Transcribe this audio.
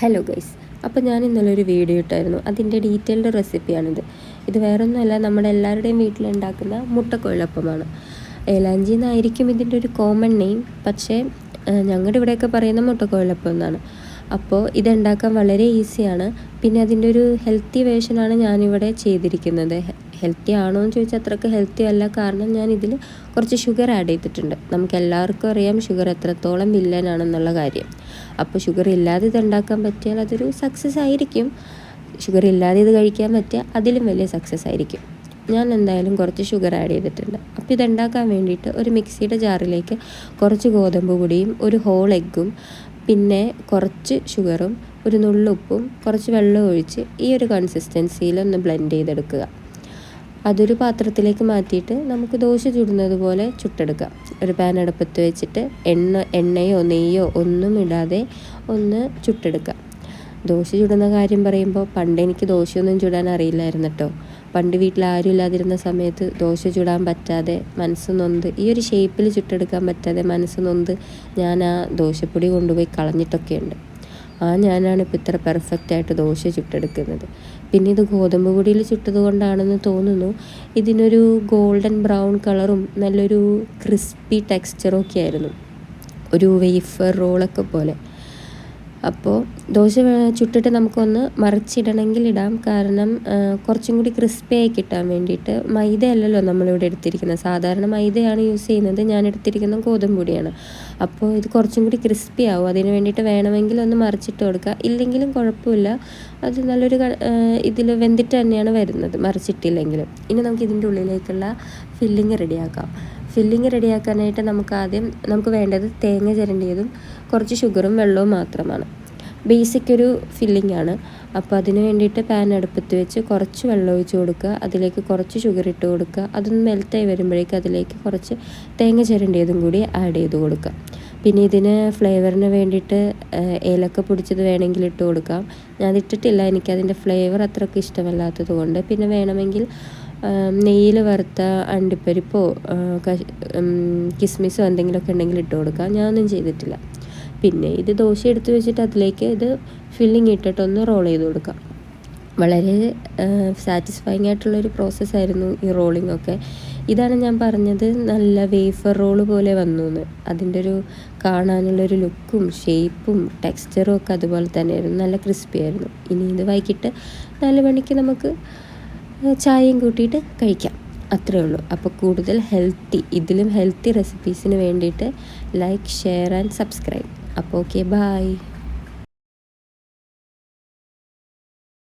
Hello guys, അപ്പോൾ ഞാൻ ഇന്നലെ ഒരു വീഡിയോ ഇട്ടായിരുന്നു. അതിൻ്റെ ഡീറ്റെയിൽഡ് റെസിപ്പിയാണിത്. ഇത് വേറൊന്നുമല്ല, നമ്മുടെ എല്ലാവരുടെയും വീട്ടിലുണ്ടാക്കുന്ന മുട്ടക്കുഴലപ്പമാണ്. ഏലാഞ്ചി എന്നായിരിക്കും ഇതിൻ്റെ ഒരു കോമൺ നെയിം, പക്ഷേ ഞങ്ങളുടെ ഇവിടെയൊക്കെ പറയുന്ന മുട്ടക്കുഴലപ്പം എന്നാണ്. അപ്പോൾ ഇതുണ്ടാക്കാൻ വളരെ ഈസിയാണ്. പിന്നെ അതിൻ്റെ ഒരു ഹെൽത്തി വേർഷനാണ് ഞാനിവിടെ ചെയ്തിരിക്കുന്നത്. ഹെൽത്തി ആണോ എന്ന് ചോദിച്ചാൽ അത്രയ്ക്ക് ഹെൽത്തി അല്ല, കാരണം ഞാൻ ഇതിൽ കുറച്ച് ഷുഗർ ആഡ് ചെയ്തിട്ടുണ്ട്. നമുക്ക് എല്ലാവർക്കും അറിയാം ഷുഗർ എത്രത്തോളം വില്ലനാണെന്നുള്ള കാര്യം. അപ്പോൾ ഷുഗർ ഇല്ലാതെ ഇത് ഉണ്ടാക്കാൻ പറ്റിയാൽ അതൊരു സക്സസ് ആയിരിക്കും. ഷുഗർ ഇല്ലാതെ ഇത് കഴിക്കാൻ പറ്റിയാൽ അതിലും വലിയ സക്സസ് ആയിരിക്കും. ഞാൻ എന്തായാലും കുറച്ച് ഷുഗർ ആഡ് ചെയ്തിട്ടുണ്ട്. അപ്പോൾ ഇതുണ്ടാക്കാൻ വേണ്ടിയിട്ട് ഒരു മിക്സിയുടെ ജാറിലേക്ക് കുറച്ച് ഗോതമ്പ് പൊടിയും ഒരു ഹോൾ എഗ്ഗും പിന്നെ കുറച്ച് ഷുഗറും ഒരു നുള്ളുപ്പും കുറച്ച് വെള്ളം ഒഴിച്ച് ഈ ഒരു കൺസിസ്റ്റൻസിയിൽ ഒന്ന് ബ്ലെൻഡ് ചെയ്തെടുക്കുക. അതൊരു പാത്രത്തിലേക്ക് മാറ്റിയിട്ട് നമുക്ക് ദോശ ചുടുന്നത് പോലെ ചുട്ടെടുക്കാം. ഒരു പാൻ അടുപ്പത്ത് വെച്ചിട്ട് എണ്ണയോ നെയ്യോ ഒന്നും ഇടാതെ ഒന്ന് ചുട്ടെടുക്കാം. ദോശ ചുടുന്ന കാര്യം പറയുമ്പോൾ പണ്ട് എനിക്ക് ദോശയൊന്നും ചുടാൻ അറിയില്ലായിരുന്നു കേട്ടോ. പണ്ട് വീട്ടിൽ ആരും ഇല്ലാതിരുന്ന സമയത്ത് ദോശ ചുടാൻ പറ്റാതെ മനസ്സ് നൊന്ത്, ഈ ഒരു ഷേപ്പിൽ ചുട്ടെടുക്കാൻ പറ്റാതെ മനസ്സ് നൊന്ത് ഞാൻ ആ ദോശപ്പൊടി കൊണ്ടുപോയി കളഞ്ഞിട്ടൊക്കെയുണ്ട്. ഞാനാണ് ഇപ്പോൾ ഇത്ര പെർഫെക്റ്റായിട്ട് ദോശ ചുട്ടെടുക്കുന്നത്. പിന്നെ ഇത് ഗോതമ്പ് പൊടിയിൽ ചുട്ടത് കൊണ്ടാണെന്ന് തോന്നുന്നു ഇതിനൊരു ഗോൾഡൻ ബ്രൗൺ കളറും നല്ലൊരു ക്രിസ്പി ടെക്സ്ചറും ഒക്കെ ആയിരുന്നു, ഒരു വേഫർ റോളൊക്കെ പോലെ. അപ്പോൾ ദോശ ചുട്ടിട്ട് നമുക്കൊന്ന് മറിച്ചിടണമെങ്കിൽ ഇടാം, കാരണം കുറച്ചും കൂടി ക്രിസ്പിയായി കിട്ടാൻ വേണ്ടിയിട്ട്. മൈദ അല്ലല്ലോ നമ്മളിവിടെ എടുത്തിരിക്കുന്നത്, സാധാരണ മൈദയാണ് യൂസ് ചെയ്യുന്നത്. ഞാൻ എടുത്തിരിക്കുന്ന ഗോതമ്പ് പൊടിയാണ്. അപ്പോൾ ഇത് കുറച്ചും കൂടി ക്രിസ്പി ആവും. അതിന് വേണ്ടിയിട്ട് വേണമെങ്കിൽ ഒന്ന് മറിച്ചിട്ട് കൊടുക്കുക, ഇല്ലെങ്കിലും കുഴപ്പമില്ല. അത് നല്ലൊരു ഇതിൽ വെന്തിട്ട് തന്നെയാണ് വരുന്നത്, മറിച്ചിട്ടില്ലെങ്കിലും. ഇനി നമുക്ക് ഇതിൻ്റെ ഉള്ളിലേക്കുള്ള ഫില്ലിങ് റെഡിയാക്കാം. ഫില്ലിങ് റെഡിയാക്കാനായിട്ട് നമുക്ക് വേണ്ടത് തേങ്ങ ചിരണ്ടിയതും കുറച്ച് ഷുഗറും വെള്ളവും മാത്രമാണ്. ബേസിക് ഒരു ഫില്ലിംഗ് ആണ്. അപ്പോൾ അതിന് വേണ്ടിയിട്ട് പാൻ അടുപ്പത്ത് വെച്ച് കുറച്ച് വെള്ളം ഒഴിച്ച് കൊടുക്കുക. അതിലേക്ക് കുറച്ച് ഷുഗർ ഇട്ട് കൊടുക്കുക. അതൊന്ന് മെൽറ്റായി വരുമ്പോഴേക്ക് അതിലേക്ക് കുറച്ച് തേങ്ങ ചിരണ്ടിയതും കൂടി ആഡ് ചെയ്ത് കൊടുക്കുക. പിന്നെ ഇതിന് ഫ്ലേവറിന് വേണ്ടിയിട്ട് ഏലക്ക പൊടിച്ചത് വേണമെങ്കിൽ ഇട്ട് കൊടുക്കാം. ഞാൻ ഇട്ടിട്ടില്ല, എനിക്കതിൻ്റെ ഫ്ലേവർ അത്രയ്ക്ക് ഇഷ്ടമല്ലാത്തത് കൊണ്ട്. പിന്നെ വേണമെങ്കിൽ നെയ്യിൽ വറുത്ത അണ്ടിപ്പരിപ്പോ കിസ്മിസോ എന്തെങ്കിലുമൊക്കെ ഉണ്ടെങ്കിൽ ഇട്ട് കൊടുക്കാം. ഞാനൊന്നും ചെയ്തിട്ടില്ല. പിന്നെ ഇത് ദോശ എടുത്ത് വെച്ചിട്ട് അതിലേക്ക് ഇത് ഫില്ലിങ് ഇട്ടിട്ടൊന്ന് റോൾ ചെയ്ത് കൊടുക്കാം. വളരെ സാറ്റിസ്ഫൈങ് ആയിട്ടുള്ളൊരു പ്രോസസ്സായിരുന്നു ഈ റോളിംഗ് ഒക്കെ. ഇതാണ് ഞാൻ പറഞ്ഞത്, നല്ല വേഫർ റോള് പോലെ വന്നു എന്ന്. അതിൻ്റെ ഒരു കാണാനുള്ളൊരു ലുക്കും ഷേപ്പും ടെക്സ്ചറും ഒക്കെ അതുപോലെ തന്നെയായിരുന്നു, നല്ല ക്രിസ്പി ആയിരുന്നു. ഇനി ഇത് വൈകിട്ട് 4 മണിക്ക് നമുക്ക് ചായയും കൂട്ടിയിട്ട് കഴിക്കാം, അത്രേ ഉള്ളൂ. അപ്പോൾ കൂടുതൽ ഇതിലും ഹെൽത്തി റെസിപ്പീസിന് വേണ്ടിയിട്ട് ലൈക്ക്, ഷെയർ ആൻഡ് സബ്സ്ക്രൈബ്. അപ്പോൾ ഓക്കെ, ബൈ.